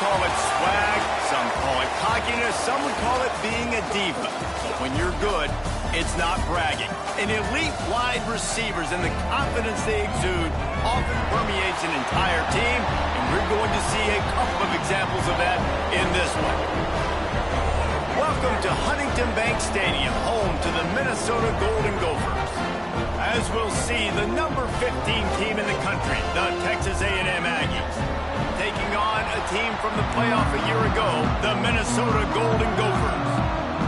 call it swag, some call it cockiness, some would call it being a diva. But when you're good, it's not bragging. An elite wide receivers and the confidence they exude often permeates an entire team, and we're going to see a couple of examples of that in this one. Welcome to Huntington Bank Stadium, home to the Minnesota Golden Gophers. As we'll see, the number 15 team in the country, the Texas A&M Aggies, taking on a team from the playoff a year ago, the Minnesota Golden Gophers.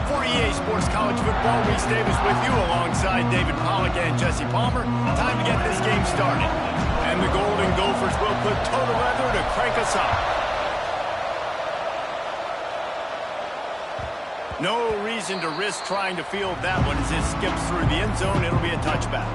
For EA Sports College Football, Reese Davis with you alongside David Pollack and Jesse Palmer. Time to get this game started. And the Golden Gophers will put total leather to crank us up. No reason to risk trying to field that one as it skips through the end zone. It'll be a touchback.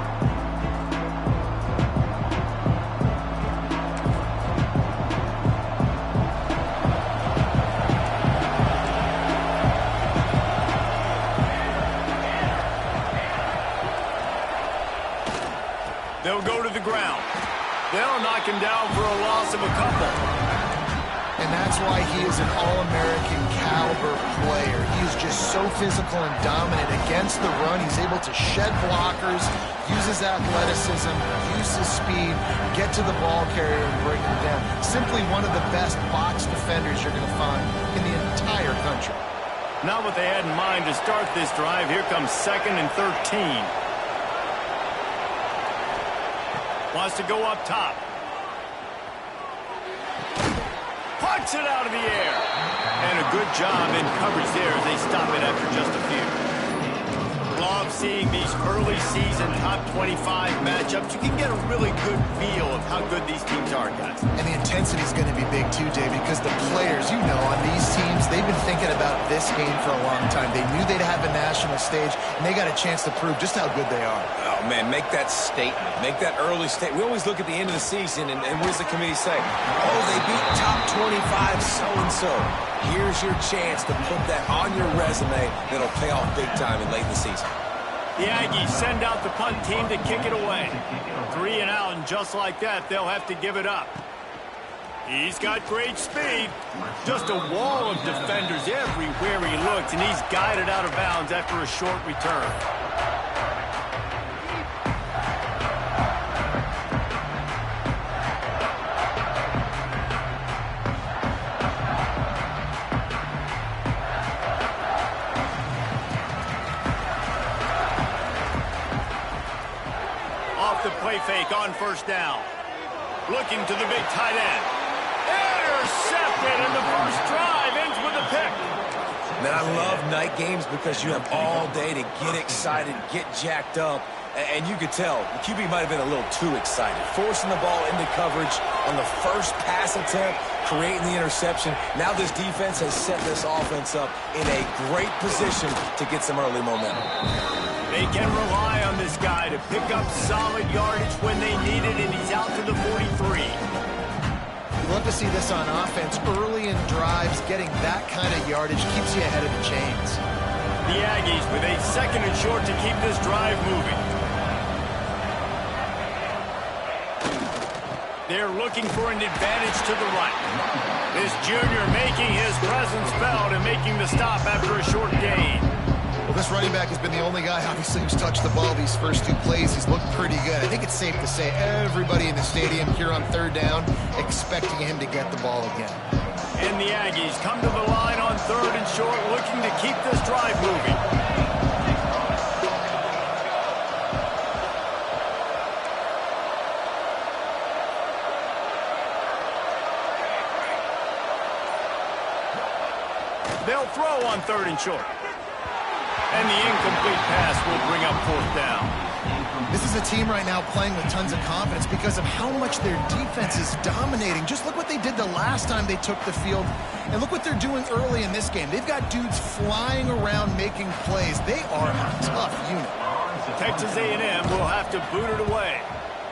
They'll go to the ground. They'll knock him down for a loss of a couple. And that's why he is an All-American caliber player. He is just so physical and dominant against the run. He's able to shed blockers, use his athleticism, use his speed, get to the ball carrier and bring him down. Simply one of the best box defenders you're going to find in the entire country. Not what they had in mind to start this drive. Here comes 2nd and 13. Wants to go up top. Puts it out of the air. And a good job in coverage there as they stop it after just a few. Love seeing these early season top 25 matchups. You can get a really good feel of how good these teams are, guys. And the intensity is going to be big too, David, because the players, you know, on these teams, they've been thinking about this game for a long time. They knew they'd have a national stage, and they got a chance to prove just how good they are. Oh, man, make that statement. Make that early statement. We always look at the end of the season, and what does the committee say? Oh, they beat top 25 so-and-so. Here's your chance to put that on your resume that'll pay off big time in late in the season. The Aggies send out the punt team to kick it away. 3 and out, and just like that, they'll have to give it up. He's got great speed. Just a wall of defenders everywhere he looks, and he's guided out of bounds after a short return. The play fake on first down. Looking to the big tight end. Intercepted, and the first drive ends with a pick. Man, I love night games because you have all day to get excited, get jacked up, and you could tell the QB might have been a little too excited. Forcing the ball into coverage on the first pass attempt, creating the interception. Now this defense has set this offense up in a great position to get some early momentum. They can rely on this guy to pick up solid yardage when they need it, and he's out to the 43. You love to see this on offense. Early in drives, getting that kind of yardage keeps you ahead of the chains. The Aggies with a 2nd and short to keep this drive moving. They're looking for an advantage to the right. This junior making his presence felt and making the stop after a short gain. Well, this running back has been the only guy, obviously, who's touched the ball these first 2 plays. He's looked pretty good. I think it's safe to say everybody in the stadium here on 3rd down expecting him to get the ball again. And the Aggies come to the line on 3rd and short, looking to keep this drive moving. They'll throw on 3rd and short. And the incomplete pass will bring up 4th down. This is a team right now playing with tons of confidence because of how much their defense is dominating. Just look what they did the last time they took the field, and look what they're doing early in this game. They've got dudes flying around making plays. They are a tough unit. Texas A&M will have to boot it away.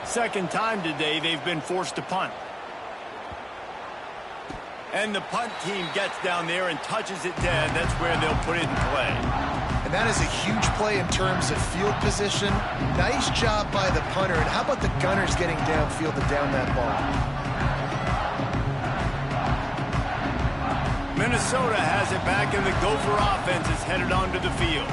2nd time today they've been forced to punt. And the punt team gets down there and touches it dead. That's where they'll put it in play. And that is a huge play in terms of field position. Nice job by the punter. And how about the gunners getting downfield to down that ball? Minnesota has it back, and the Gopher offense is headed onto the field.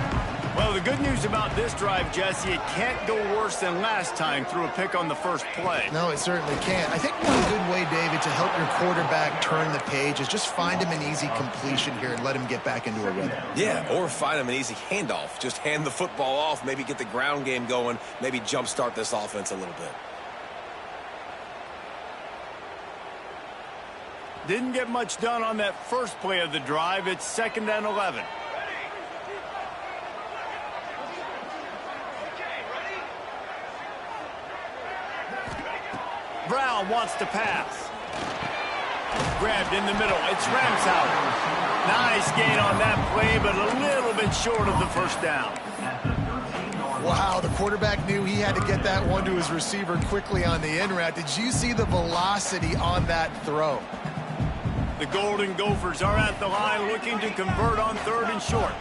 Well, the good news about this drive, Jesse, it can't go worse than last time through a pick on the first play. No, it certainly can't. I think one good way, David, to help your quarterback turn the page is just find him an easy completion here and let him get back into a rhythm. Yeah, or find him an easy handoff. Just hand the football off, maybe get the ground game going, maybe jumpstart this offense a little bit. Didn't get much done on that first play of the drive. It's 2nd and 11. Brown wants to pass. Grabbed in the middle. It's Ncaa. Nice gain on that play, but a little bit short of the first down. Wow, the quarterback knew he had to get that one to his receiver quickly on the in route. Did you see the velocity on that throw? The Golden Gophers are at the line looking to convert on 3rd and short.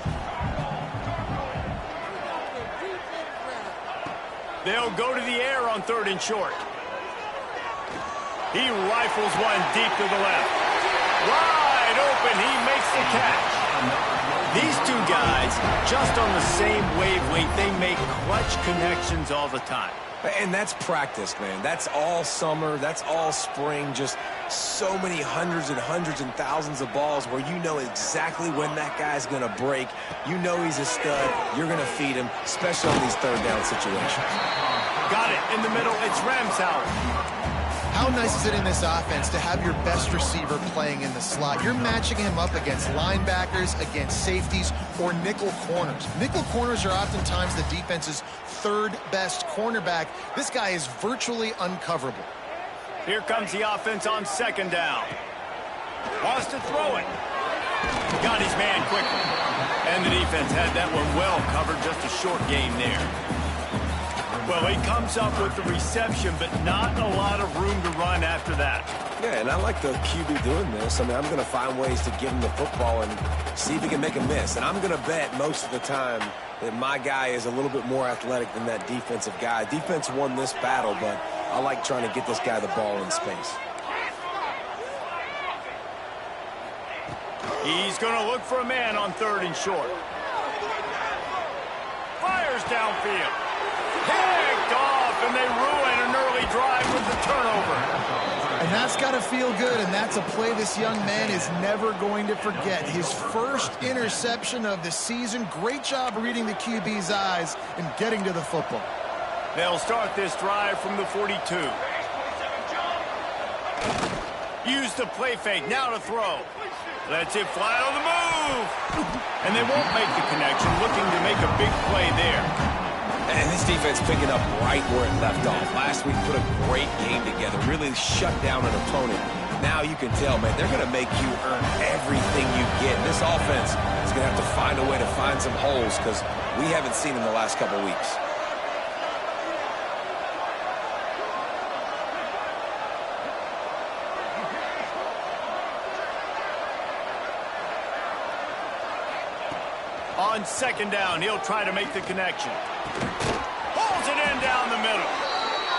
They'll go to the air on 3rd and short. He rifles one deep to the left. Wide open, he makes the catch. These two guys, just on the same wavelength, they make clutch connections all the time. And that's practice, man. That's all summer. That's all spring. Just so many hundreds and thousands of balls where you know exactly when that guy's going to break. You know he's a stud. You're going to feed him, especially on these 3rd down situations. Got it in the middle. It's Ncaa. How nice is it in this offense to have your best receiver playing in the slot? You're matching him up against linebackers, against safeties, or nickel corners. Nickel corners are oftentimes the defense's 3rd best cornerback. This guy is virtually uncoverable. Here comes the offense on 2nd down. Wants to throw it. Got his man quickly. And the defense had that one well covered. Just a short game there. Well, he comes up with the reception, but not a lot of room to run after that. Yeah, and I like the QB doing this. I mean, I'm going to find ways to give him the football and see if he can make a miss. And I'm going to bet most of the time that my guy is a little bit more athletic than that defensive guy. Defense won this battle, but I like trying to get this guy the ball in space. He's going to look for a man on 3rd and short. Fires downfield. Picked off, and they ruin an early drive with the turnover. And that's got to feel good, and that's a play this young man is never going to forget. His first interception of the season. Great job reading the QB's eyes and getting to the football. They'll start this drive from the 42. Use the play fake, now to throw. Lets it fly on the move. And they won't make the connection, looking to make a big play there. And this defense picking up right where it left off. Last week put a great game together, really shut down an opponent. Now you can tell, man, they're going to make you earn everything you get. This offense is going to have to find a way to find some holes because we haven't seen them the last couple weeks. On 2nd down, he'll try to make the connection. Pulls it in down the middle.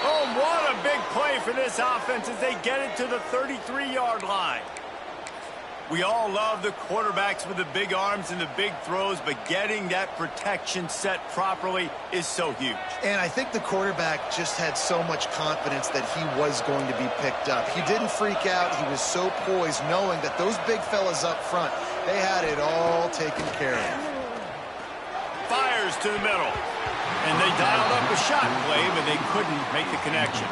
Oh, what a big play for this offense as they get it to the 33-yard line. We all love the quarterbacks with the big arms and the big throws, but getting that protection set properly is so huge. And I think the quarterback just had so much confidence that he was going to be picked up. He didn't freak out. He was so poised, knowing that those big fellas up front, they had it all taken care of. Fires to the middle. And they dialed up a shot play, but they couldn't make the connection.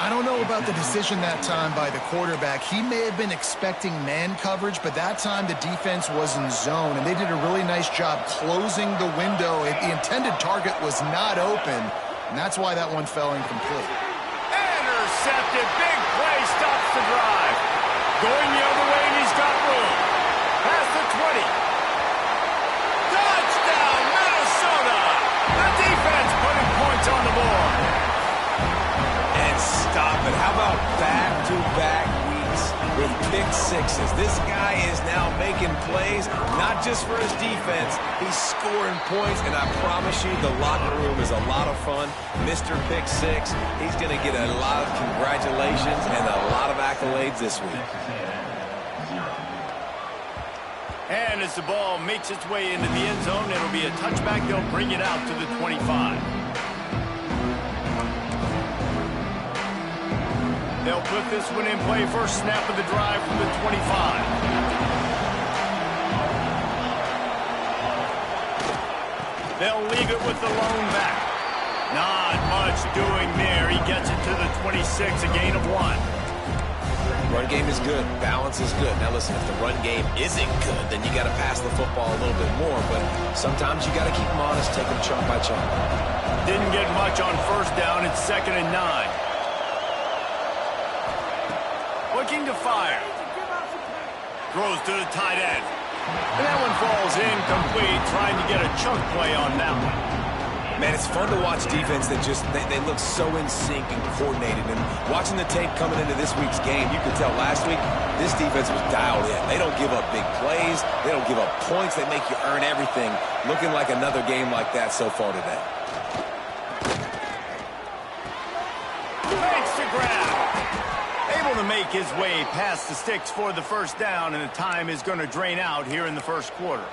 I don't know about the decision that time by the quarterback. He may have been expecting man coverage, but that time the defense was in zone, and they did a really nice job closing the window. The intended target was not open, and that's why that one fell incomplete. Intercepted. Big play stops the drive. Going the other way, and he's got room. Past the 20. Touchdown, Minnesota! The defense putting points on the board. And stop it. How about back-to-back weeks with pick sixes? This guy is now making plays, not just for his defense. He's scoring points, and I promise you the locker room is a lot of fun. Mr. Pick Six, he's going to get a lot of congratulations and a lot of accolades this week. And as the ball makes its way into the end zone, it'll be a touchback. They'll bring it out to the 25. They'll put this one in play. First snap of the drive from the 25. They'll leave it with the lone back. Not much doing there. He gets it to the 26, a gain of 1. Run game is good. Balance is good. Now listen, if the run game isn't good, then you got to pass the football a little bit more. But sometimes you got to keep them honest, take them chunk by chunk. Didn't get much on first down. It's 2nd and 9. Looking to fire. Throws to the tight end. And that one falls incomplete, trying to get a chunk play on that one. Man, it's fun to watch defense that just, they look so in sync and coordinated. And watching the tape coming into this week's game, you could tell last week this defense was dialed in. They don't give up big plays. They don't give up points. They make you earn everything. Looking like another game like that so far today. Thanks to grab. Able to make his way past the sticks for the first down, and the time is going to drain out here in the first quarter.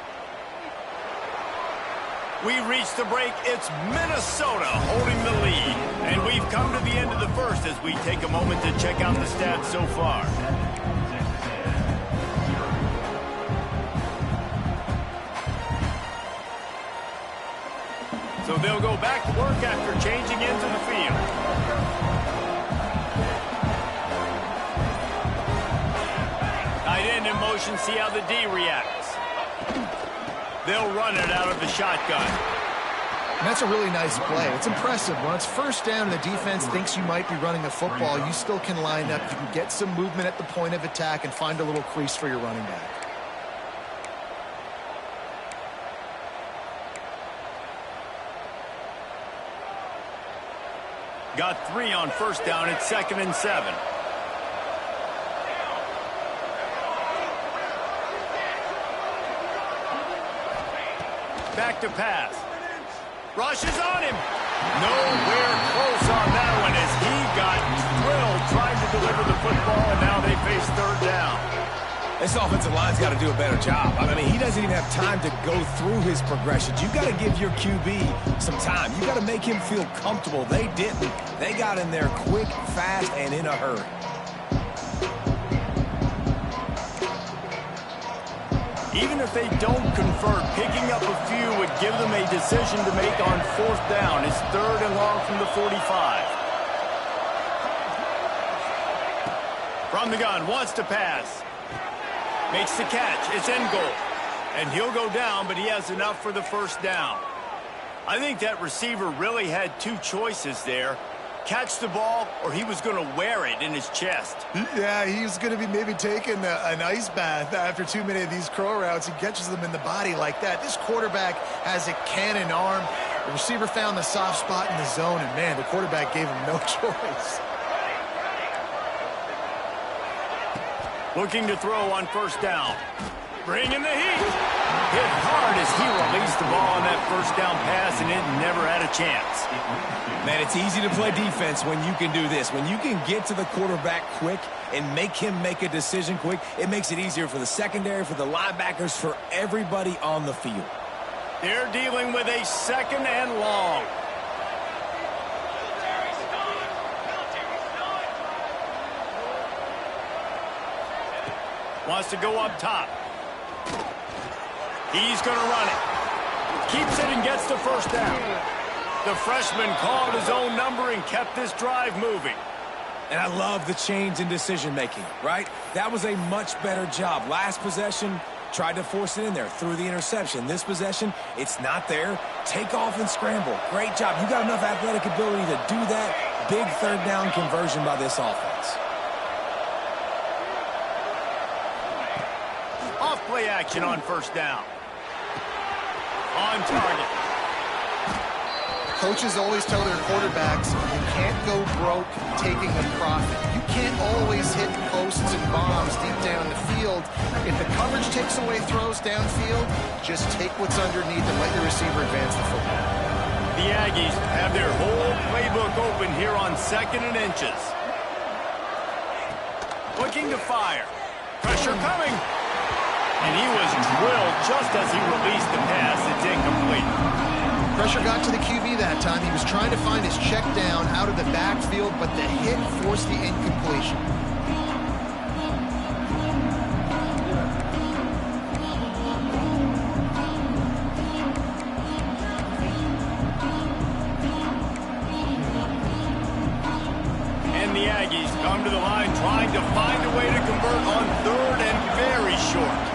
We reach the break. It's Minnesota holding the lead. And we've come to the end of the first as we take a moment to check out the stats so far. So they'll go back to work after changing into the field. Tight end in motion, see how the D reacts. They'll run it out of the shotgun. And that's a really nice play. It's impressive. When it's first down and the defense thinks you might be running a football, you still can line up. You can get some movement at the point of attack and find a little crease for your running back. Got 3 on first down. It's 2nd and 7. Back to pass. Rushes on him. Nowhere close on that one as he got drilled trying to deliver the football, and now they face 3rd down. This offensive line's got to do a better job. I mean, he doesn't even have time to go through his progressions. You got to give your QB some time. You got to make him feel comfortable. They didn't. They got in there quick, fast, and in a hurry. Even if they don't convert, picking up a few would give them a decision to make on 4th down. It's 3rd and long from the 45. From the gun, wants to pass. Makes the catch. It's in goal. And he'll go down, but he has enough for the first down. I think that receiver really had 2 choices there. Catch the ball, or he was going to wear it in his chest. Yeah, he's going to be maybe taking an ice bath after too many of these crow routes. He catches them in the body like that. This quarterback has a cannon arm. The receiver found the soft spot in the zone, and, man, the quarterback gave him no choice. Looking to throw on first down. Bringing the heat. Hit hard as he released the ball on that first down pass, and it never had a chance. Man, it's easy to play defense when you can do this. When you can get to the quarterback quick and make him make a decision quick, it makes it easier for the secondary, for the linebackers, for everybody on the field. They're dealing with a 2nd and long. Wants to go up top. He's going to run it. Keeps it and gets the first down. The freshman called his own number and kept this drive moving. And I love the change in decision-making, right? That was a much better job. Last possession, tried to force it in there, threw the interception. This possession, it's not there. Take off and scramble. Great job. You got enough athletic ability to do that. Big 3rd down conversion by this offense. Off-play action on first down. On target. Coaches always tell their quarterbacks, you can't go broke taking a profit. You can't always hit posts and bombs deep down the field. If the coverage takes away throws downfield, just take what's underneath and let your receiver advance the football. The Aggies have their whole playbook open here on 2nd and inches. Looking to fire. Pressure coming. And he was drilled just as he released the pass. It's incomplete. Pressure got to the QB that time. He was trying to find his check down out of the backfield, but the hit forced the incompletion. And the Aggies come to the line trying to find a way to convert on third and very short.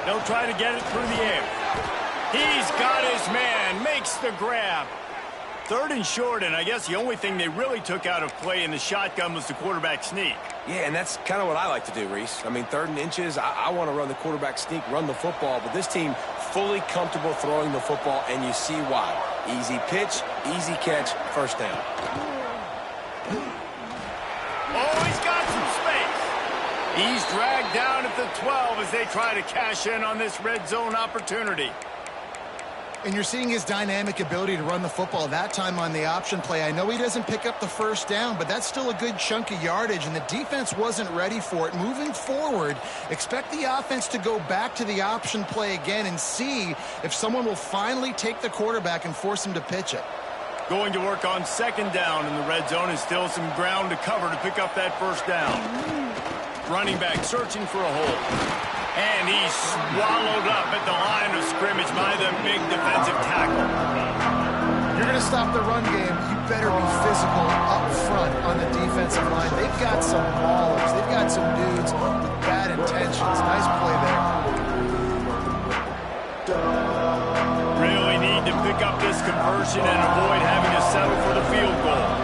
They'll try to get it through the air. He's got his man, makes the grab. Third and short, and I guess the only thing they really took out of play in the shotgun was the quarterback sneak. Yeah, and that's kind of what I like to do, Reese. I mean, 3rd and inches, I want to run the quarterback sneak, run the football, but this team fully comfortable throwing the football, and you see why. Easy pitch, easy catch, first down. Oh, he's got some space. He's dragged down at the 12 as they try to cash in on this red zone opportunity. And you're seeing his dynamic ability to run the football that time on the option play. I know he doesn't pick up the first down, but that's still a good chunk of yardage, and the defense wasn't ready for it. Moving forward, expect the offense to go back to the option play again and see if someone will finally take the quarterback and force him to pitch it. Going to work on 2nd down in the red zone, and still some ground to cover to pick up that first down. Running back searching for a hole. And he's swallowed up at the line of scrimmage by the big defensive tackle. You're going to stop the run game, you better be physical up front on the defensive line. They've got some ballers. They've got some dudes with bad intentions. Nice play there. Really need to pick up this conversion and avoid having to settle for the field goal.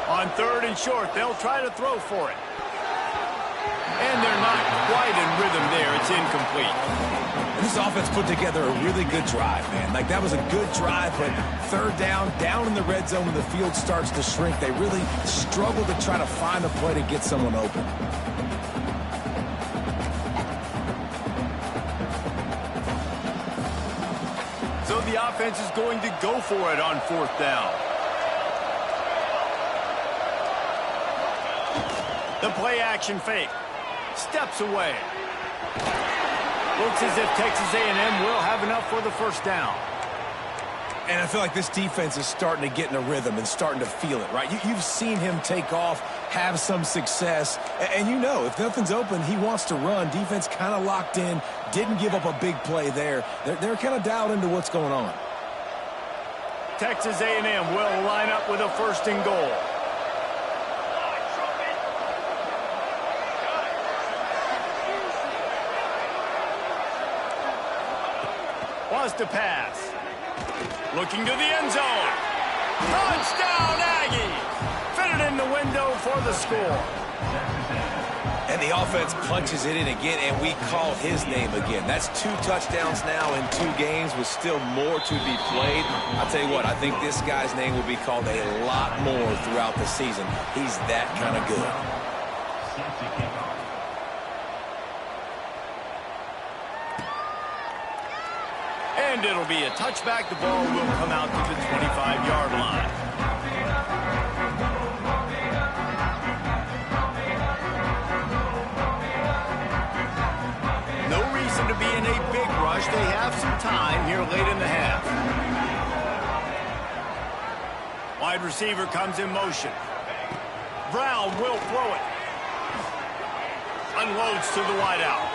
On 3rd and short, they'll try to throw for it. And they're not quite in rhythm there. It's incomplete. This offense put together a really good drive, man. Like, that was a good drive, but 3rd down in the red zone when the field starts to shrink, they really struggle to try to find a play to get someone open. So the offense is going to go for it on 4th down. The play action fake. Steps away. Looks as if Texas A&M will have enough for the first down. And I feel like this defense is starting to get in a rhythm and starting to feel it, right? You've seen him take off, have some success, and you know if nothing's open, he wants to run. Defense kind of locked in, didn't give up a big play there. They're kind of dialed into what's going on. Texas A&M will line up with a 1st and goal. Wants to pass. Looking to the end zone. Touchdown, Aggies! Fit it in the window for the score. And the offense punches it in again, and we call his name again. That's 2 touchdowns now in 2 games with still more to be played. I'll tell you what, I think this guy's name will be called a lot more throughout the season. He's that kind of good. And it'll be a touchback. The ball will come out to the 25-yard line. No reason to be in a big rush. They have some time here late in the half. Wide receiver comes in motion. Brown will throw it. Unloads to the wideout.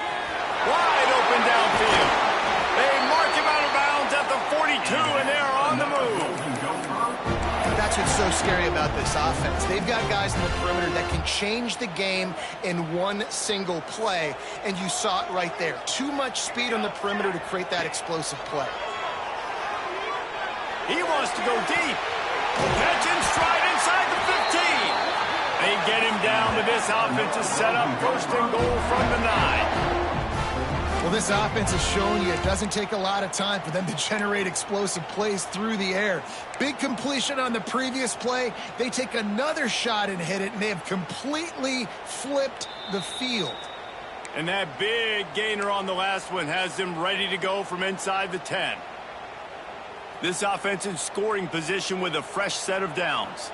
Wide open downfield. They mark him out of bounds at the 42, and they're on the move. That's what's so scary about this offense. They've got guys in the perimeter that can change the game in one single play, and you saw it right there. Too much speed on the perimeter to create that explosive play. He wants to go deep. Catch and stride inside the 15. They get him down, but this offense is set up 1st and goal from the 9. Well, this offense has shown you it doesn't take a lot of time for them to generate explosive plays through the air. Big completion on the previous play. They take another shot and hit it, and they have completely flipped the field. And that big gainer on the last one has them ready to go from inside the 10. This offense in scoring position with a fresh set of downs.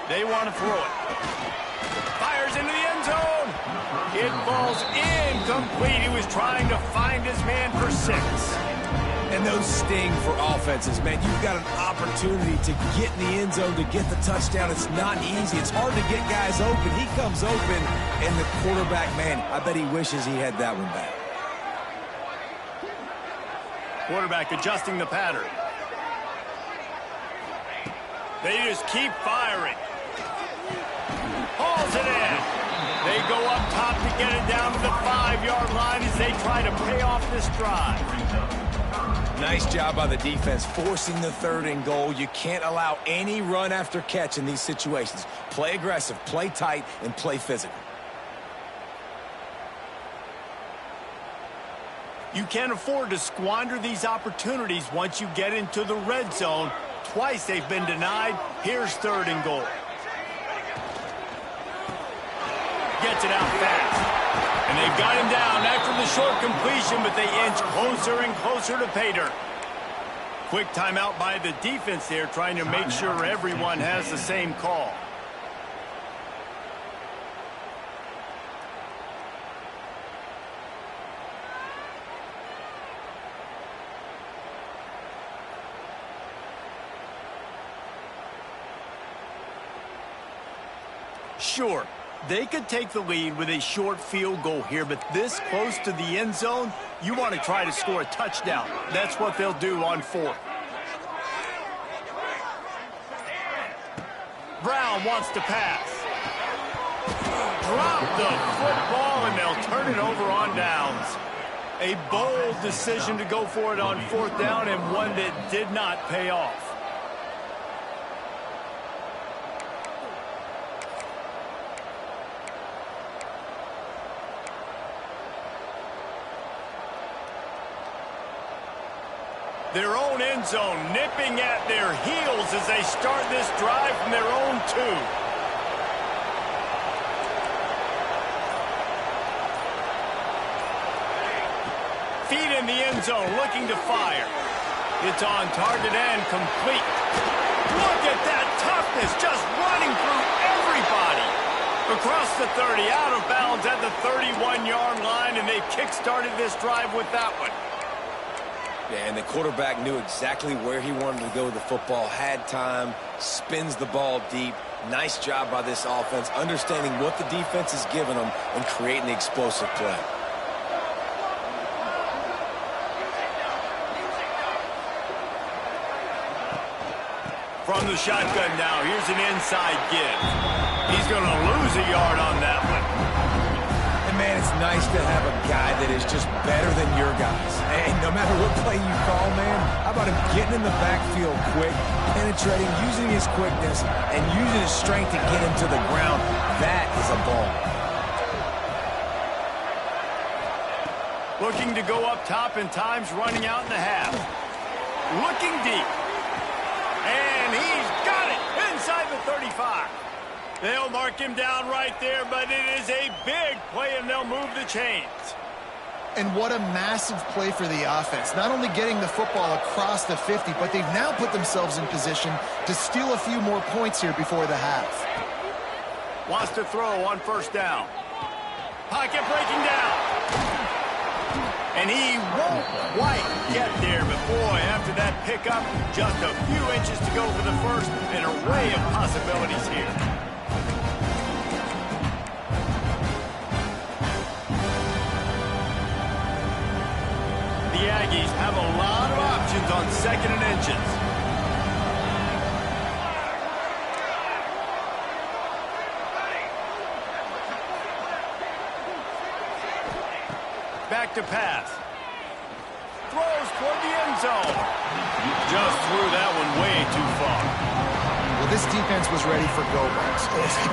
They want to throw it. Fires into the end zone. It falls incomplete. He was trying to find his man for 6. And those sting for offenses, man. You've got an opportunity to get in the end zone, to get the touchdown. It's not easy. It's hard to get guys open. He comes open, and the quarterback, man, I bet he wishes he had that one back. Quarterback adjusting the pattern. They just keep firing. Hauls it in. They go up top to get it down to the 5-yard line as they try to pay off this drive. Nice job by the defense, forcing the 3rd and goal. You can't allow any run after catch in these situations. Play aggressive, play tight, and play physical. You can't afford to squander these opportunities once you get into the red zone. Twice they've been denied. Here's 3rd and goal. Gets it out fast. And they've got him down after the short completion, but they inch closer and closer to pay dirt. Quick timeout by the defense there, trying to make sure everyone has the same call. Sure, they could take the lead with a short field goal here, but this close to the end zone, you want to try to score a touchdown. That's what they'll do on 4th. Brown wants to pass. Drop the football, and they'll turn it over on downs. A bold decision to go for it on 4th down, and one that did not pay off. Their own end zone nipping at their heels as they start this drive from their own 2. Feet in the end zone, looking to fire. It's on target and complete. Look at that toughness, just running through everybody. Across the 30, out of bounds at the 31-yard line, and they kick-started this drive with that one. Yeah, and the quarterback knew exactly where he wanted to go with the football, had time, spins the ball deep. Nice job by this offense, understanding what the defense is giving them and creating the explosive play. From the shotgun now, here's an inside give. He's going to lose a yard on that one. And, man, it's nice to have a guy that is just better than your guys. And no matter what play you call, man, how about him getting in the backfield quick, penetrating, using his quickness, and using his strength to get him to the ground. That is a ball. Looking to go up top, and time's running out in the half. Looking deep. And he's got it inside the 35. They'll mark him down right there, but it is a big play, and they'll move the chains. And what a massive play for the offense. Not only getting the football across the 50, but they've now put themselves in position to steal a few more points here before the half. Wants to throw on first down. Pocket breaking down. And he won't quite get there, but boy, after that pickup, just a few inches to go for the first, an array of possibilities here. The Aggies have a lot of options on 2nd and inches. Back to pass. Throws toward the end zone. Just threw that one way too far. Well, this defense was ready for go-balls.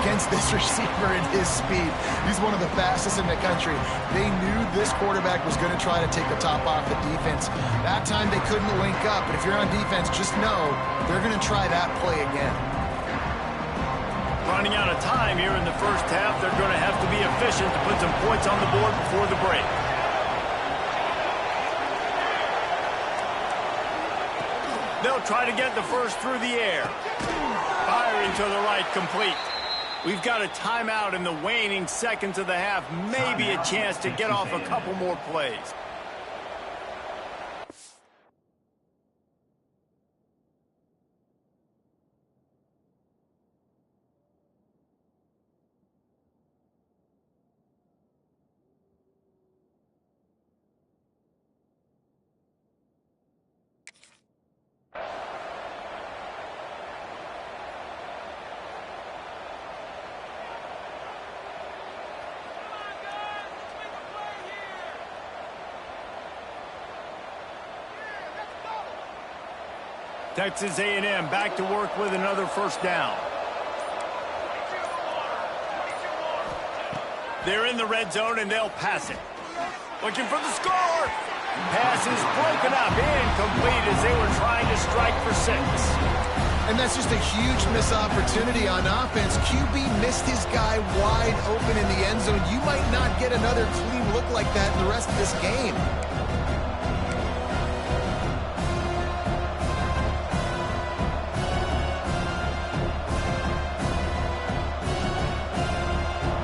Against this receiver and his speed, he's one of the fastest in the country. They knew this quarterback was going to try to take the top off the defense. That time they couldn't link up, but if you're on defense, just know they're going to try that play again. Running out of time here in the first half, they're going to have to be efficient to put some points on the board before the break. They'll try to get the first through the air. Firing to the right, complete. We've got a timeout in the waning seconds of the half. Maybe a chance to get off a couple more plays. Texas A&M back to work with another first down. They're in the red zone, and they'll pass it. Looking for the score. Pass is broken up, incomplete as they were trying to strike for 6. And that's just a huge missed opportunity on offense. QB missed his guy wide open in the end zone. You might not get another clean look like that in the rest of this game.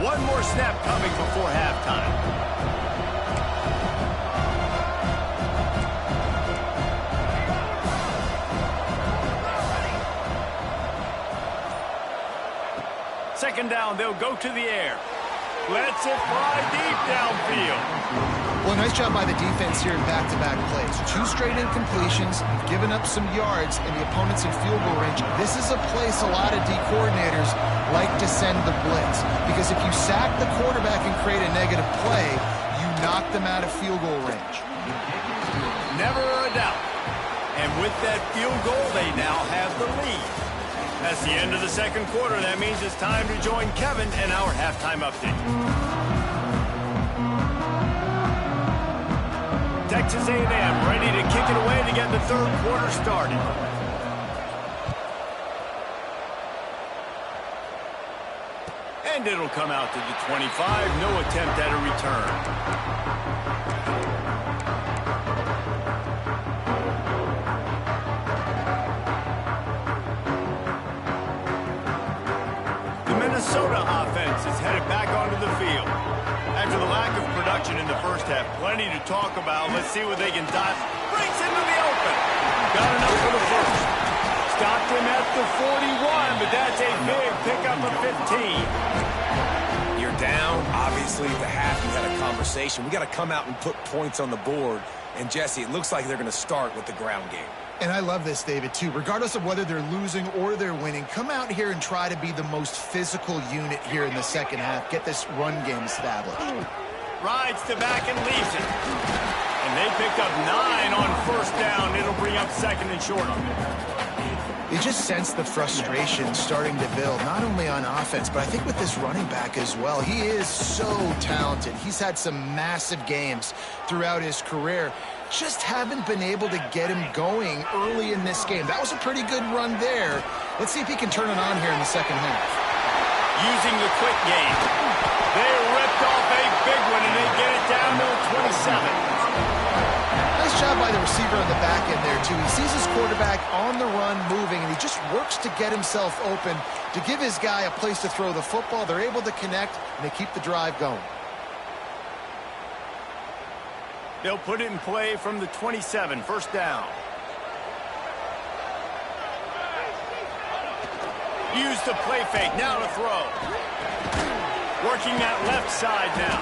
One more snap coming before halftime. Second down, they'll go to the air. Lets it fly deep downfield. Well, nice job by the defense here in back-to-back plays. 2 straight incompletions, given up some yards, and the opponent's in field goal range. This is a place a lot of D coordinators like to send the blitz, because if you sack the quarterback and create a negative play, you knock them out of field goal range. Never a doubt. And with that field goal, they now have the lead. That's the end of the second quarter. That means it's time to join Kevin and our halftime update. Texas A&M ready to kick it away to get the third quarter started. And it'll come out to the 25. No attempt at a return. Minnesota offense is headed back onto the field. After the lack of production in the first half, plenty to talk about. Let's see what they can dive. Breaks into the open. Got enough for the first. Stopped him at the 41, but that's a big pickup of 15. You're down. Obviously, at the half, you had a conversation. We got to come out and put points on the board. And, Jesse, it looks like they're going to start with the ground game. And I love this, David, too. Regardless of whether they're losing or they're winning, come out here and try to be the most physical unit here in the second half. Get this run game established. Rides to back and leaves it. And they picked up 9 on first down. It'll bring up second and short. You just sense the frustration starting to build, not only on offense, but I think with this running back as well. He is so talented. He's had some massive games throughout his career. Just haven't been able to get him going early in this game. That was a pretty good run there. Let's see if he can turn it on here in the second half. Using the quick game. They ripped off a big one, and they get it down to the 27. Nice job by the receiver on the back end there, too. He sees his quarterback on the run moving, and he just works to get himself open to give his guy a place to throw the football. They're able to connect, and they keep the drive going. They'll put it in play from the 27, first down. Use the play fake, now to throw. Working that left side now.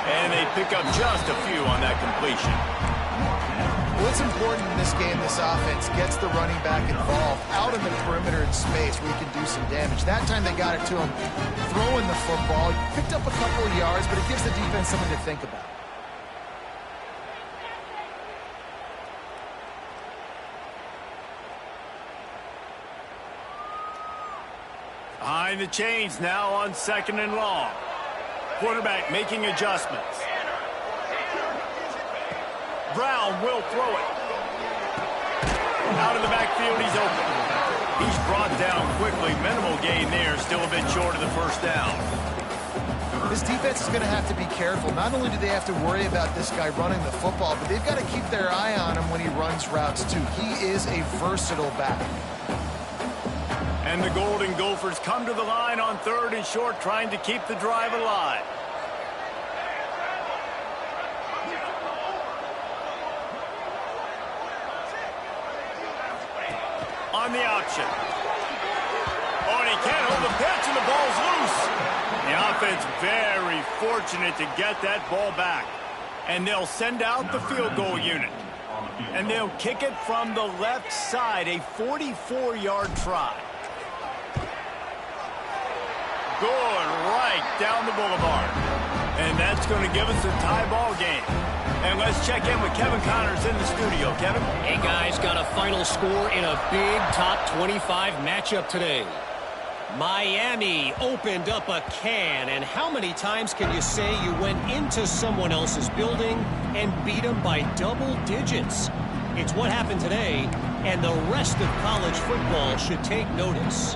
And they pick up just a few on that completion. What's important in this game, this offense gets the running back involved out in the perimeter in space where he can do some damage. That time they got it to him throwing the football. Picked up a couple of yards, but it gives the defense something to think about. Behind the chains now on second and long. Quarterback making adjustments. Brown will throw it. Out of the backfield, he's open. He's brought down quickly. Minimal gain there, still a bit short of the first down. This defense is going to have to be careful. Not only do they have to worry about this guy running the football, but they've got to keep their eye on him when he runs routes too. He is a versatile back. And the Golden Gophers come to the line on 3rd and short, trying to keep the drive alive. On the option. Oh, and he can't hold the pitch, and the ball's loose. The offense very fortunate to get that ball back. And they'll send out the field goal unit. And they'll kick it from the left side, a 44-yard try. Going right down the boulevard. And that's going to give us a tie ball game. And let's check in with Kevin Connors in the studio. Kevin? Hey, guys, got a final score in a big top 25 matchup today. Miami opened up a can, and how many times can you say you went into someone else's building and beat them by double digits? It's what happened today, and the rest of college football should take notice.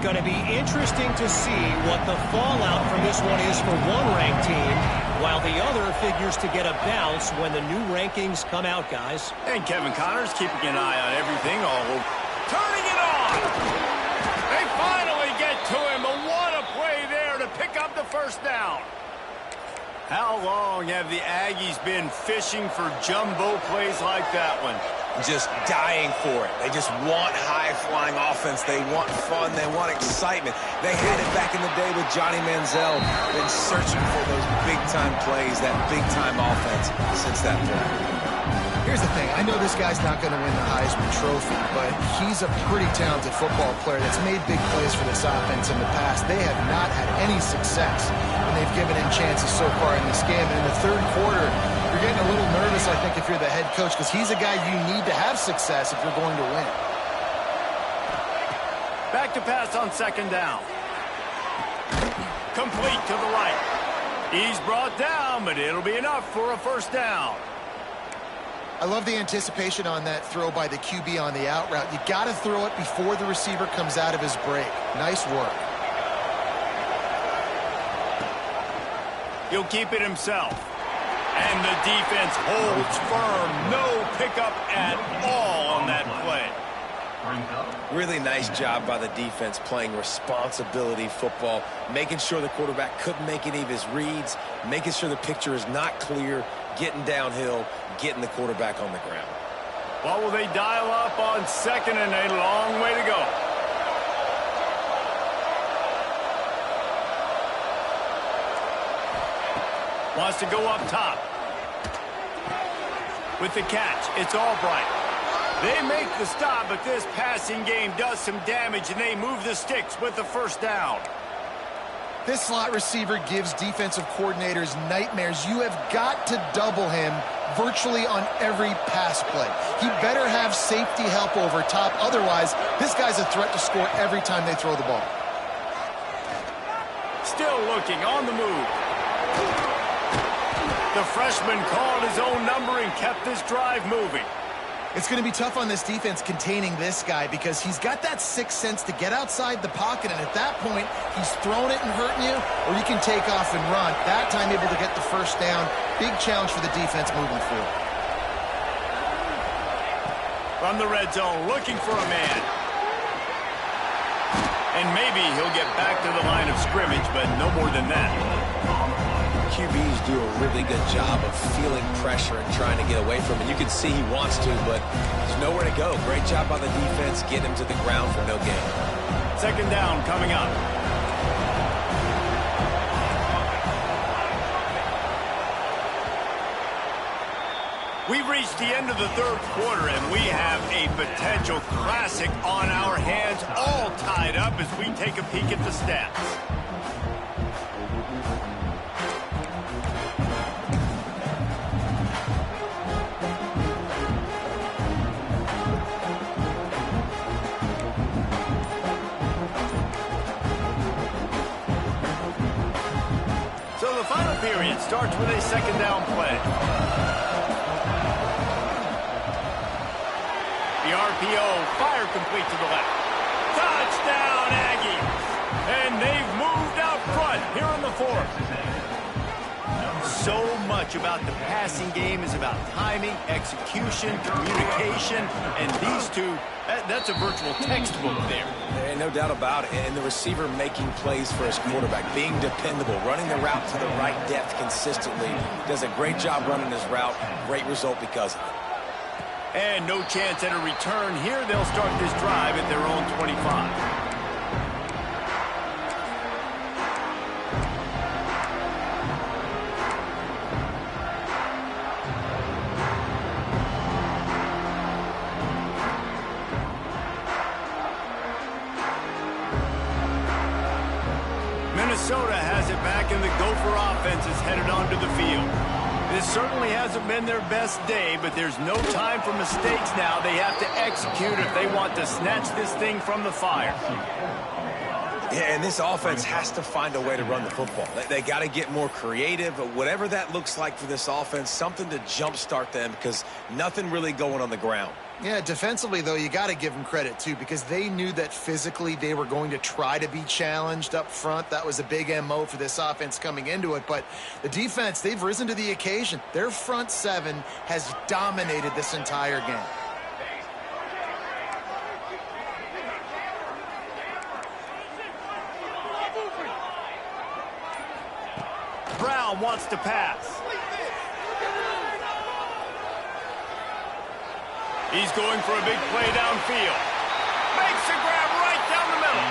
Going to be interesting to see what the fallout from this one is for one ranked team, while the other figures to get a bounce when the new rankings come out, guys. And Kevin Connors keeping an eye on everything, all over. Turning it on! They finally get to him, but what a play there to pick up the first down. How long have the Aggies been fishing for jumbo plays like that one? Just dying for it. They just want high-flying offense. They want fun. They want excitement. They had it back in the day with Johnny Manziel. Been searching for those big-time plays, that big-time offense since that point. Here's the thing. I know this guy's not going to win the Heisman Trophy, but he's a pretty talented football player that's made big plays for this offense in the past. They have not had any success when they've given him chances so far in this game. And in the third quarter, you're getting a little nervous, I think, if you're the head coach, because he's a guy you need to have success if you're going to win. Back to pass on 2nd down. Complete to the right. He's brought down, but it'll be enough for a first down. I love the anticipation on that throw by the QB on the out route. You got to throw it before the receiver comes out of his break. Nice work. He'll keep it himself. And the defense holds firm. No pickup at all on that play. Really nice job by the defense playing responsibility football, making sure the quarterback couldn't make any of his reads, making sure the picture is not clear, getting downhill, getting the quarterback on the ground. What will they dial up on 2nd and a long way to go? Wants to go up top. With the catch, it's Albright. They make the stop, but this passing game does some damage, and they move the sticks with the first down. This slot receiver gives defensive coordinators nightmares. You have got to double him virtually on every pass play. He better have safety help over top. Otherwise, this guy's a threat to score every time they throw the ball. Still looking on the move. The freshman called his own number and kept this drive moving. It's going to be tough on this defense containing this guy because he's got that sixth sense to get outside the pocket, and at that point, he's throwing it and hurting you, or you can take off and run. That time able to get the first down. Big challenge for the defense moving forward. From the red zone, looking for a man. And maybe he'll get back to the line of scrimmage, but no more than that. QBs do a really good job of feeling pressure and trying to get away from it. You can see he wants to, but there's nowhere to go. Great job by the defense, getting him to the ground for no gain. 2nd down coming up. We've reached the end of the third quarter, and we have a potential classic on our hands, all tied up as we take a peek at the stats. So the final period starts with a 2nd down play. The RPO, fire complete to the left. Touchdown, Aggies! And they've moved out front here in the 4th. much about the passing game is about timing, execution, communication, and these two, that's a virtual textbook there. No doubt about it. And the receiver making plays for his quarterback, being dependable, running the route to the right depth consistently. Does a great job running his route. Great result because of it. And no chance at a return here. They'll start this drive at their own 25. Minnesota has it back, and the Gopher offense is headed onto the field. This certainly hasn't been their best day, but there's no time for mistakes now. They have to execute if they want to snatch this thing from the fire. Yeah, and this offense has to find a way to run the football. They got to get more creative, but whatever that looks like for this offense, something to jumpstart them because nothing really going on the ground. Yeah, defensively, though, you got to give them credit, too, because they knew that physically they were going to try to be challenged up front. That was a big MO for this offense coming into it. But the defense, they've risen to the occasion. Their front seven has dominated this entire game. Brown wants to pass. He's going for a big play downfield. Makes a grab right down the middle.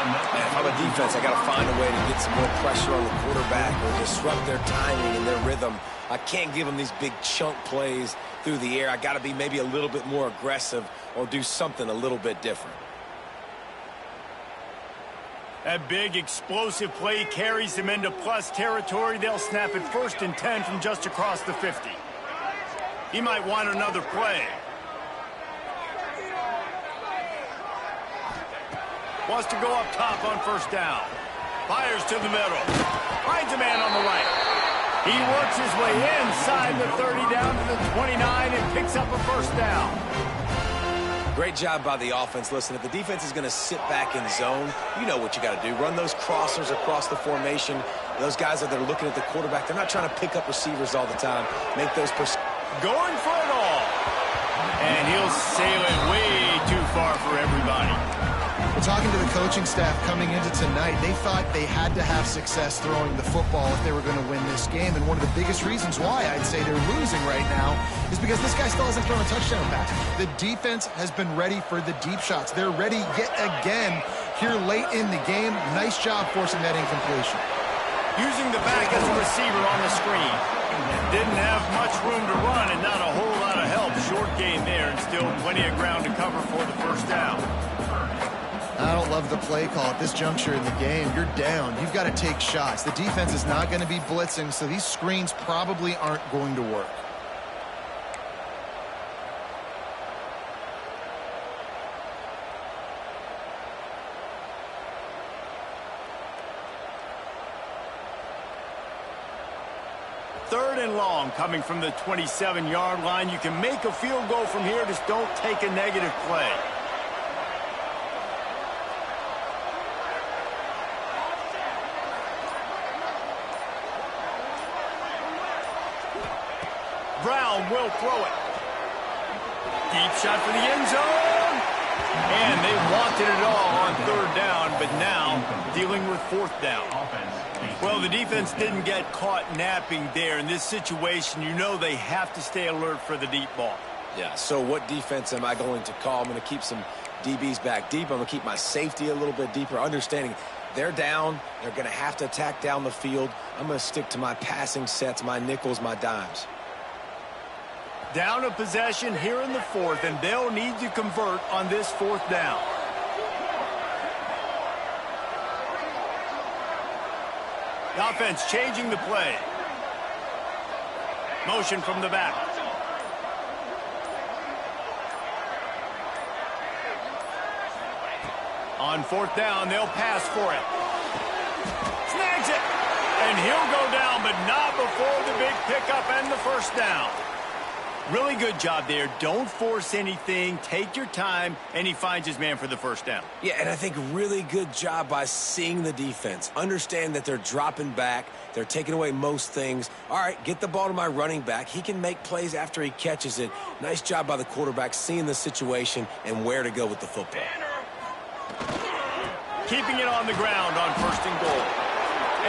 Man, if I'm a defense, I got to find a way to get some more pressure on the quarterback or disrupt their timing and their rhythm. I can't give them these big chunk plays through the air. I got to be maybe a little bit more aggressive or do something a little bit different. That big explosive play carries them into plus territory. They'll snap it 1st and 10 from just across the 50. He might want another play. Wants to go up top on 1st down. Fires to the middle. Finds a man on the right. He works his way inside the 30 down to the 29 and picks up a 1st down. Great job by the offense. Listen, if the defense is going to sit back in zone, you know what you got to do. Run those crossers across the formation. Those guys that are looking at the quarterback, they're not trying to pick up receivers all the time. Make those going for it all. And he'll sail it way too far for everybody. We're talking to the coaching staff coming into tonight. They thought they had to have success throwing the football if they were going to win this game. And one of the biggest reasons why I'd say they're losing right now is because this guy still hasn't thrown a touchdown pass. The defense has been ready for the deep shots. They're ready yet again here late in the game. Nice job forcing that incompletion. Using the back as a receiver on the screen. Didn't have much room to run and not a whole lot of help. Short gain there and still plenty of ground to cover for the 1st down. I don't love the play call at this juncture in the game. You're down. You've got to take shots. The defense is not going to be blitzing, so these screens probably aren't going to work. Third and long coming from the 27-yard line. You can make a field goal from here. Just don't take a negative play. Brown will throw it. Deep shot for the end zone. And they wanted it all on 3rd down, but now dealing with 4th down. Well, the defense didn't get caught napping there. In this situation, you know they have to stay alert for the deep ball. Yeah, so what defense am I going to call? I'm going to keep some DBs back deep. I'm going to keep my safety a little bit deeper, understanding they're down. They're going to have to attack down the field. I'm going to stick to my passing sets, my nickels, my dimes. Down a possession here in the 4th, and they'll need to convert on this 4th down. The offense changing the play. Motion from the back. On 4th down, they'll pass for it. Snags it. And he'll go down, but not before the big pickup and the 1st down. Really good job there. Don't force anything. Take your time, and he finds his man for the first down. Yeah, and I think really good job by seeing the defense. Understand that they're dropping back. They're taking away most things. All right, get the ball to my running back. He can make plays after he catches it. Nice job by the quarterback seeing the situation and where to go with the football. Keeping it on the ground on 1st and goal.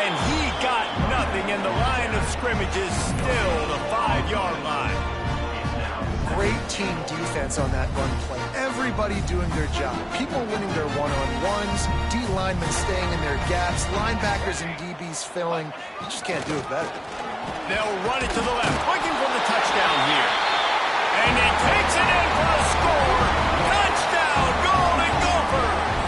And he got nothing, and the line of scrimmage is still the 5-yard line. Great team defense on that run play. Everybody doing their job. People winning their one-on-ones, D linemen staying in their gaps, linebackers and DBs filling. You just can't do it better. They'll run it to the left, looking for the touchdown here. And he takes it in for a score. Touchdown, Golden Gophers!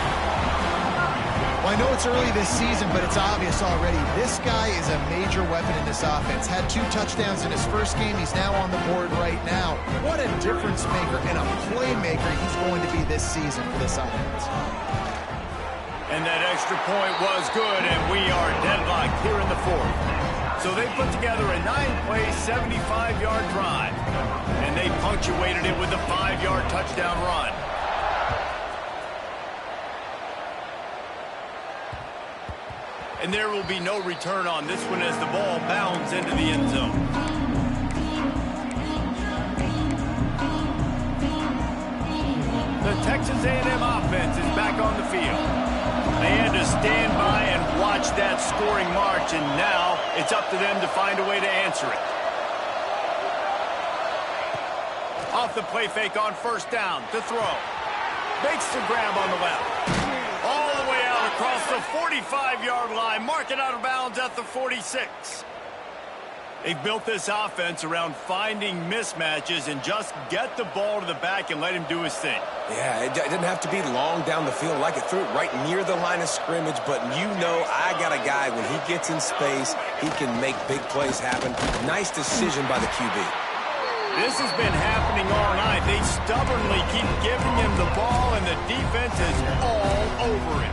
Well, I know it's early this season, but it's obvious already. This guy is a major weapon in this offense. Had 2 touchdowns in his first game. He's now on the board right now. What a difference maker and a playmaker he's going to be this season for this offense. And that extra point was good, and we are deadlocked here in the 4th. So they put together a 9-play, 75-yard drive. And they punctuated it with a 5-yard touchdown run. And there will be no return on this one as the ball bounds into the end zone. The Texas A&M offense is back on the field. They had to stand by and watch that scoring march, and now it's up to them to find a way to answer it. Off the play fake on 1st down to throw. Makes the grab on the left. All the way out across the 45-yard line. Mark it out of bounds at the 46. They've built this offense around finding mismatches and just get the ball to the back and let him do his thing. Yeah, it didn't have to be long down the field. Like it threw it right near the line of scrimmage, but you know I got a guy, when he gets in space, he can make big plays happen. Nice decision by the QB. This has been happening all night. They stubbornly keep giving him the ball, and the defense is all over him.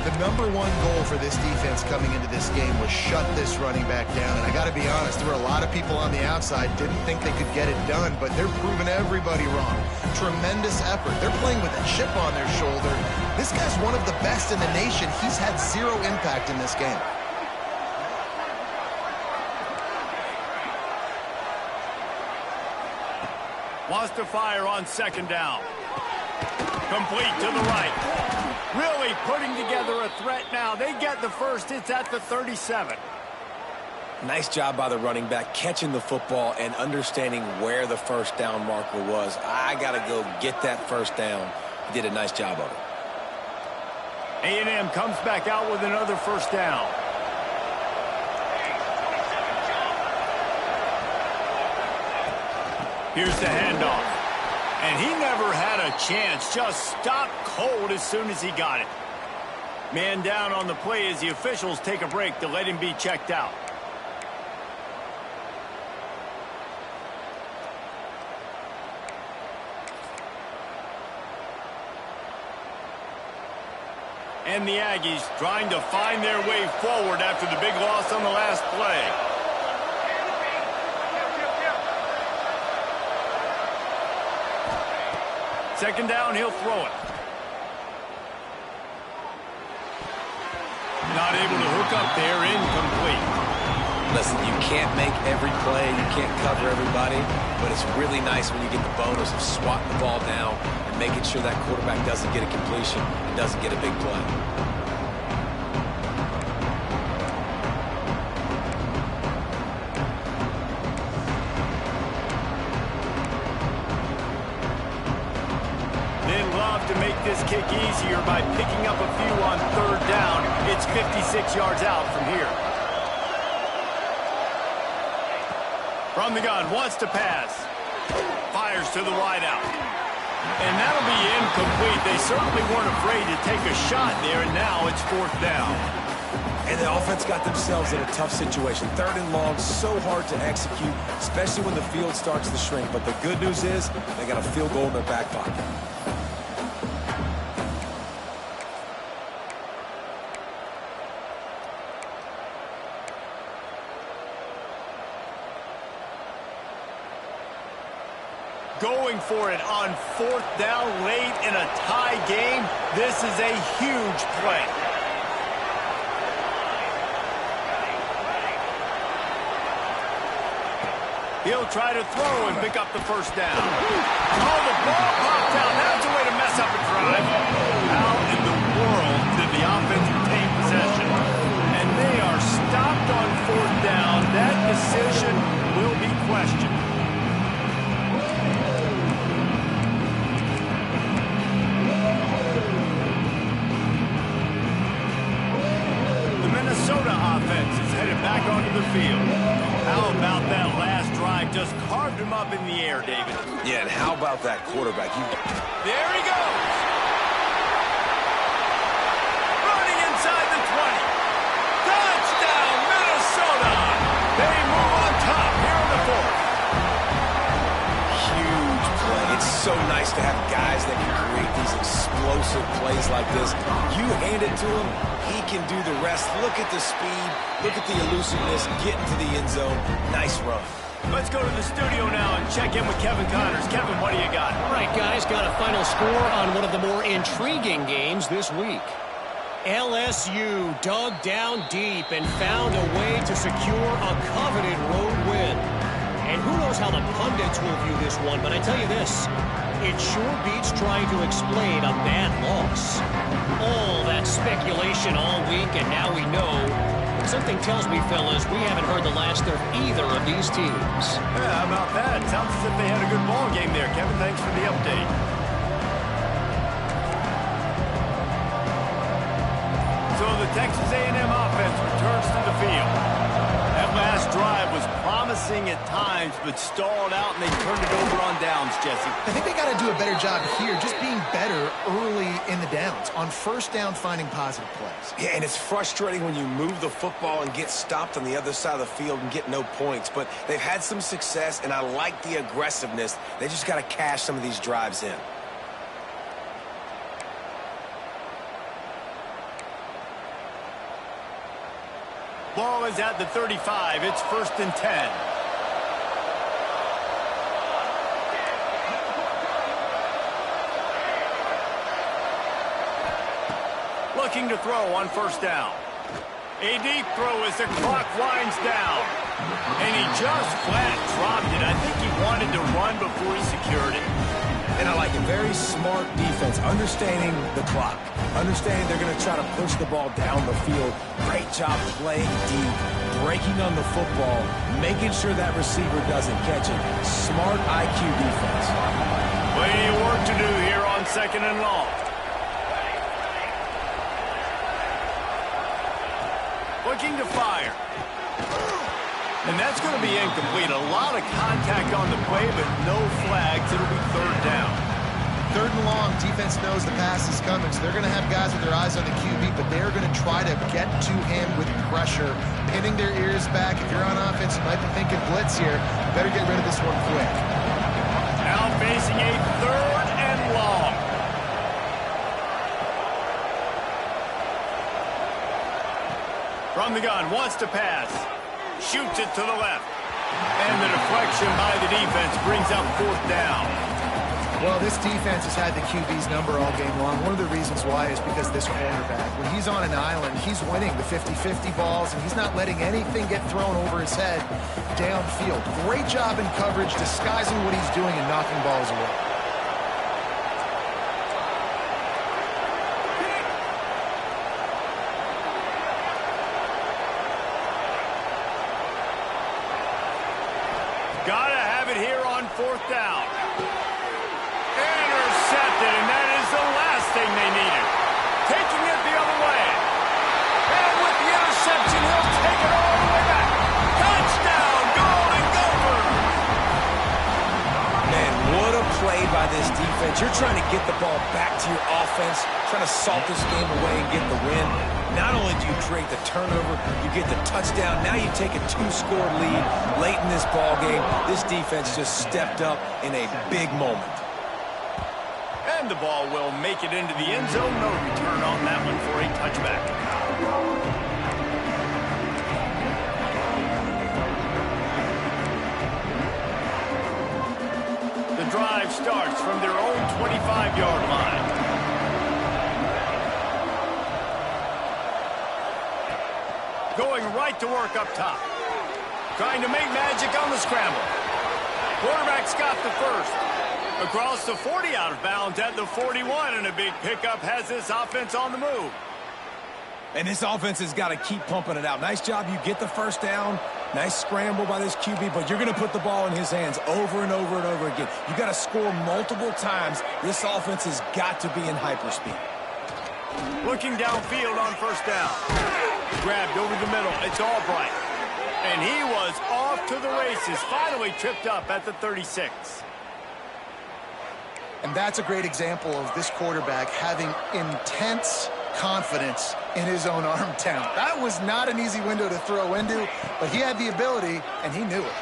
The number 1 goal for this defense coming into this game was shut this running back down. And I got to be honest, there were a lot of people on the outside didn't think they could get it done, but they're proving everybody wrong. Tremendous effort. They're playing with a chip on their shoulder. This guy's one of the best in the nation. He's had 0 impact in this game. Wants to fire on 2nd down. Complete to the right. Really putting together a threat now. They get the first. It's at the 37. Nice job by the running back, catching the football and understanding where the 1st down marker was. I got to go get that 1st down. He did a nice job of it. A&M comes back out with another 1st down. Here's the handoff. And he never had a chance. Just stopped cold as soon as he got it. Man down on the play as the officials take a break to let him be checked out. And the Aggies trying to find their way forward after the big loss on the last play. Second down, he'll throw it. Not able to hook up there, incomplete. Listen, you can't make every play, you can't cover everybody, but it's really nice when you get the bonus of swatting the ball down and making sure that quarterback doesn't get a completion and doesn't get a big play. To make this kick easier by picking up a few on 3rd down. It's 56 yards out from here. From the gun, wants to pass. Fires to the wideout. And that'll be incomplete. They certainly weren't afraid to take a shot there, and now it's 4th down. And the offense got themselves in a tough situation. 3rd and long, so hard to execute, especially when the field starts to shrink. But the good news is they got a field goal in their back pocket. Going for it on 4th down late in a tie game. This is a huge play. He'll try to throw and pick up the first down. Oh, the ball popped out. That's a way to mess up a drive. How in the world did the offense retain possession? And they are stopped on 4th down. That decision will be questioned. The Minnesota offense is headed back onto the field. How about that last drive? Just carved him up in the air, David. Yeah, and how about that quarterback? There he goes. Running inside the 20. Touchdown, Minnesota. They move on top here in the 4th. Huge play. It's so nice to have guys that can create these explosive plays like this. You hand it to him, he can do the rest. Look at the speed. Look at the elusiveness. Get into the end zone. Nice run. Let's go to the studio now and check in with Kevin Connors. Kevin, what do you got? All right, guys, got a final score on one of the more intriguing games this week. LSU dug down deep and found a way to secure a coveted road win. And who knows how the pundits will view this one, but I tell you this, it sure beats trying to explain a bad loss. All that speculation all week, and now we know. Something tells me, fellas, we haven't heard the last of either of these teams. Yeah, how about that? Sounds as if they had a good ball game there. Kevin, thanks for the update. So the Texas A&M offense returns to the field. That last drive was promising at times, but stalled out, and they turned it over on downs, Jesse. I think they got to do a better job here, just being better early in the downs. On 1st down, finding positive plays. Yeah, and it's frustrating when you move the football and get stopped on the other side of the field and get no points. But they've had some success, and I like the aggressiveness. They just got to cash some of these drives in. Ball is at the 35. It's 1st and 10. Looking to throw on 1st down. A deep throw as the clock winds down. And he just flat dropped it. I think he wanted to run before he secured it. And I like a very smart defense, understanding the clock, understanding they're going to try to push the ball down the field. Great job playing deep, breaking on the football, making sure that receiver doesn't catch it. Smart IQ defense. Plenty of work to do here on 2nd and long. Looking to fire. And that's going to be incomplete. A lot of contact on the play, but no flags. It'll be 3rd down. 3rd and long, defense knows the pass is coming, so they're going to have guys with their eyes on the QB, but they're going to try to get to him with pressure, pinning their ears back. If you're on offense, you might be thinking blitz here. Better get rid of this one quick. Now facing a 3rd and long. From the gun, wants to pass. Shoots it to the left. And the deflection by the defense brings up 4th down. Well, this defense has had the QB's number all game long. One of the reasons why is because this cornerback, when he's on an island, he's winning the 50-50 balls, and he's not letting anything get thrown over his head downfield. Great job in coverage, disguising what he's doing and knocking balls away. Gotta have it here on 4th down. Intercepted, and that is the last thing they needed. Taking it the other way. And with the interception, he'll take it all the way back. Touchdown, Golden Gophers! Man, what a play by this defense. You're trying to get the ball back to your offense, trying to salt this game away and get the win. Not only do you create the turnover, you get the touchdown. Now you take a 2-score lead late in this ball game. This defense just stepped up in a big moment. And the ball will make it into the end zone. No return on that one for a touchback. The drive 5-yard line. Going right to work up top. Trying to make magic on the scramble. Quarterback's got the first. Across the 40, out of bounds at the 41, and a big pickup has this offense on the move. And this offense has got to keep pumping it out. Nice job. You get the first down. Nice scramble by this QB, but you're going to put the ball in his hands over and over and over again. You got to score multiple times. This offense has got to be in hyperspeed. Looking downfield on first down. Grabbed over the middle. It's Albright. And he was off to the races. Finally tripped up at the 36. And that's a great example of this quarterback having intense confidence in his own arm talent. That was not an easy window to throw into, but he had the ability, and he knew it.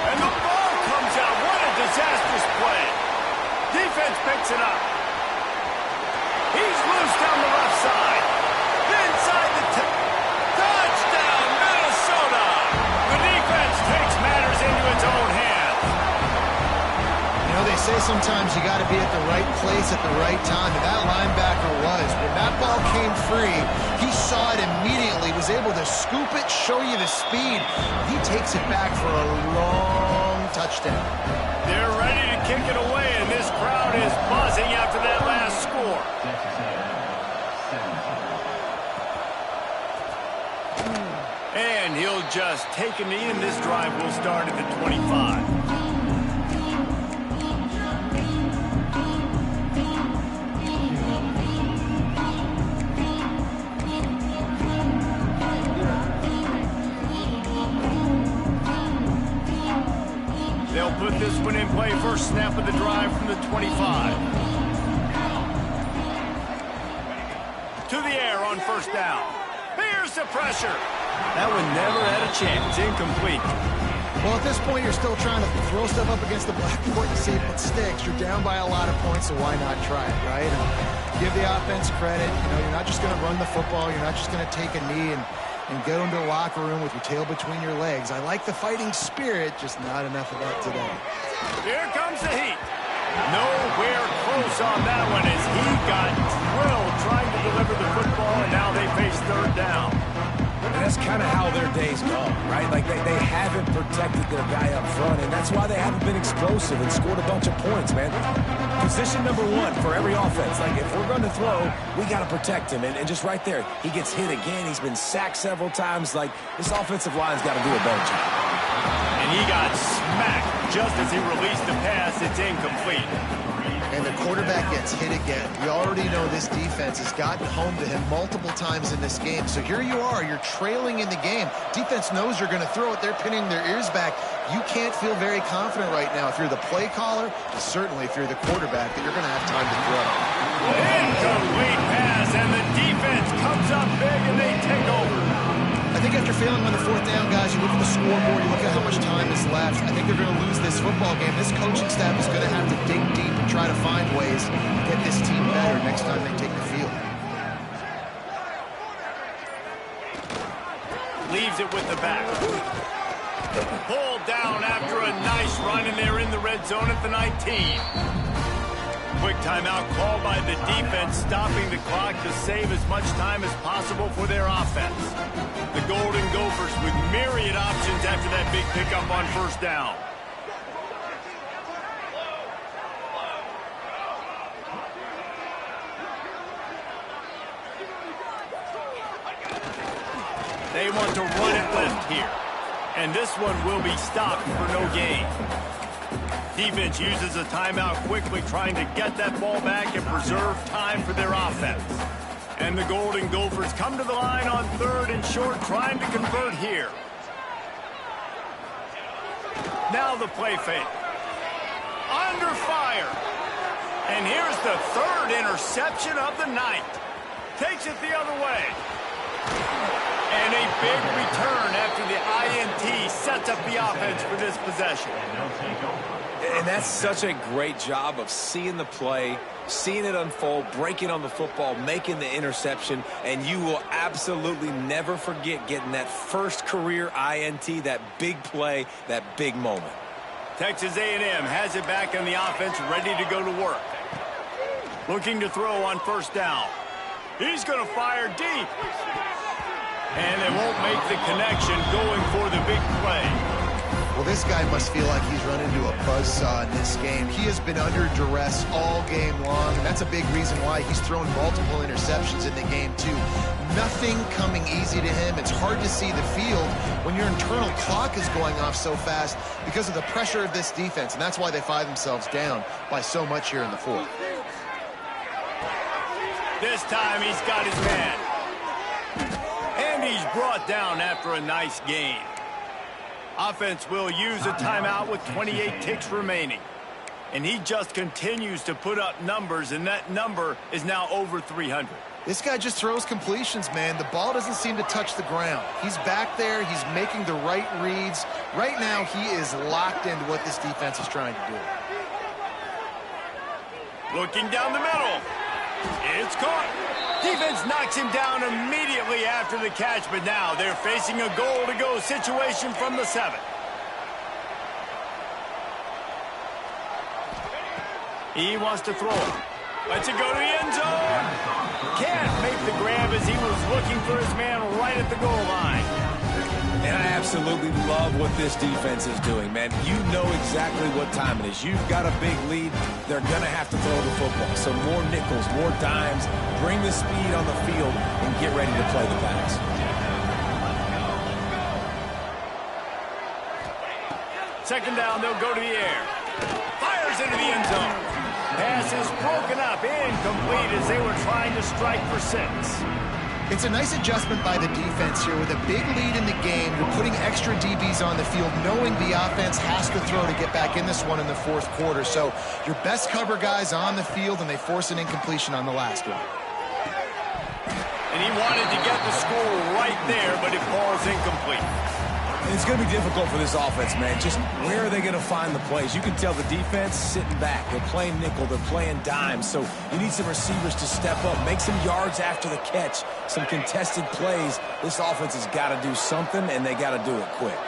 And the ball comes out. What a disastrous play. Defense picks it up. He's loose down the left side. Inside the touchdown, Minnesota. The defense takes matters into its own hands. You know, they say sometimes you got to be at the right place at the right time, and that linebacker was. When that ball came free, he saw it immediately, was able to scoop it, show you the speed. He takes it back for a long touchdown. They're ready to kick it away, and this crowd is buzzing after that last score. And he'll just take a knee, and this drive will start at the 25. They'll put this one in play. First snap of the drive from the 25. To the air on first down. Here's the pressure. That one never had a chance. Incomplete. Well, at this point, you're still trying to throw stuff up against the blackboard to see if it sticks. You're down by a lot of points, so why not try it, right? And give the offense credit. You know, you're not just going to run the football. You're not just going to take a knee and go into the locker room with your tail between your legs. I like the fighting spirit, just not enough of that today. Here comes the heat. Nowhere close on that one as he got drilled trying to deliver the football, and now they face third down. And that's kind of how their day's gone, right? Like they haven't protected their guy up front, and that's why they haven't been explosive and scored a bunch of points, man. Position number one for every offense. Like, if we're going to throw, we got to protect him. And just right there, he gets hit again. He's been sacked several times. Like, this offensive line's got to do a better job. And he got smacked just as he released the pass. It's incomplete. And the quarterback gets hit again. We already know this defense has gotten home to him multiple times in this game. So here you are, you're trailing in the game. Defense knows you're going to throw it. They're pinning their ears back. You can't feel very confident right now if you're the play caller, and certainly if you're the quarterback, that you're going to have time to throw. Incomplete pass, and the defense comes up big, and they take over. I think after failing on the fourth down, guys, you look at the scoreboard, you look at how much time is left. I think they're going to lose this football game. This coaching staff is going to have to dig deep and try to find ways to get this team better next time they take the field. Leaves it with the back. Pulled down after a nice run, and they're in the red zone at the 19. Quick timeout called by the defense, stopping the clock to save as much time as possible for their offense. The Golden Gophers with myriad options after that big pickup on first down. They want to run it left here. And this one will be stopped for no gain. Defense uses a timeout quickly, trying to get that ball back and preserve time for their offense. And the Golden Gophers come to the line on third and short, trying to convert here. Now the play fake. Under fire. And here's the third interception of the night. Takes it the other way. And a big return after the INT sets up the offense for this possession. And that's such a great job of seeing the play, seeing it unfold, breaking on the football, making the interception, and you will absolutely never forget getting that first career INT, that big play, that big moment. Texas A&M has it back on the offense, ready to go to work. Looking to throw on first down. He's going to fire deep. And they won't make the connection going for the big play. Well, this guy must feel like he's run into a buzzsaw in this game. He has been under duress all game long, and that's a big reason why he's thrown multiple interceptions in the game, too. Nothing coming easy to him. It's hard to see the field when your internal clock is going off so fast because of the pressure of this defense, and that's why they find themselves down by so much here in the fourth. This time he's got his man. And he's brought down after a nice gain. Offense will use a timeout with 28 ticks remaining. And he just continues to put up numbers, and that number is now over 300. This guy just throws completions, man. The ball doesn't seem to touch the ground. He's back there. He's making the right reads. Right now, he is locked into what this defense is trying to do. Looking down the middle. It's caught. Defense knocks him down immediately after the catch, but now they're facing a goal-to-go situation from the 7. He wants to throw it. Lets it go to the end zone. Can't make the grab as he was looking for his man right at the goal line. And I absolutely love what this defense is doing, man. You know exactly what time it is. You've got a big lead. They're going to have to throw the football. So more nickels, more dimes. Bring the speed on the field and get ready to play the pass. Second down, they'll go to the air. Fires into the end zone. Pass is broken up, incomplete as they were trying to strike for 6. It's a nice adjustment by the defense here. With a big lead in the game, you're putting extra DBs on the field, knowing the offense has to throw to get back in this one in the fourth quarter. So your best cover guys on the field, and they force an incompletion on the last one. And he wanted to get the score right there, but it falls incomplete. It's going to be difficult for this offense, man. Just where are they going to find the plays? You can tell the defense sitting back. They're playing nickel. They're playing dime. So you need some receivers to step up, make some yards after the catch, some contested plays. This offense has got to do something, and they got to do it quick.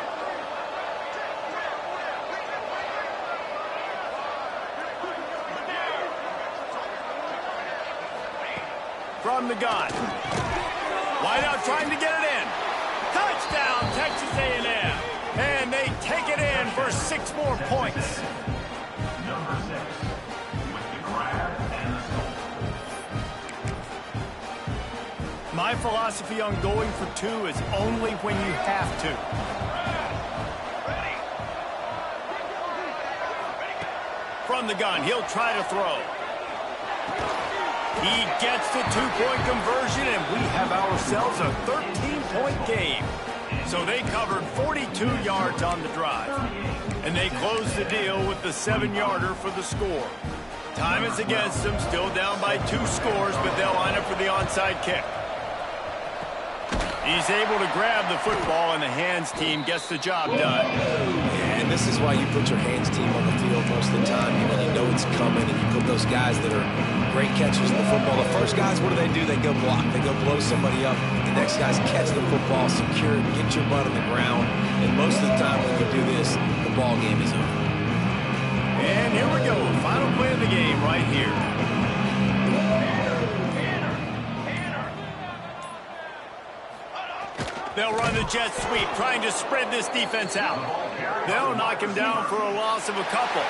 From the gun. Wide out trying to get it in. Touchdown, Texas A&M. And they take it in for 6 more points. My philosophy on going for 2 is only when you have to. From the gun, he'll try to throw. He gets the 2-point conversion, and we have ourselves a 13-point game. So they covered 42 yards on the drive. And they close the deal with the 7-yarder for the score. Time is against them, still down by 2 scores, but they'll line up for the onside kick. He's able to grab the football, and the hands team gets the job done. And this is why you put your hands team on the field most of the time. You know it's coming, and you put those guys that are great catchers of the football. The first guys, what do? They go block. They go blow somebody up. The next guys catch the football, secure it, get your butt on the ground. And most of the time when you do this, the ball game is over. And here we go. Final play of the game right here. They'll run the jet sweep, trying to spread this defense out. They'll knock him down for a loss of a couple.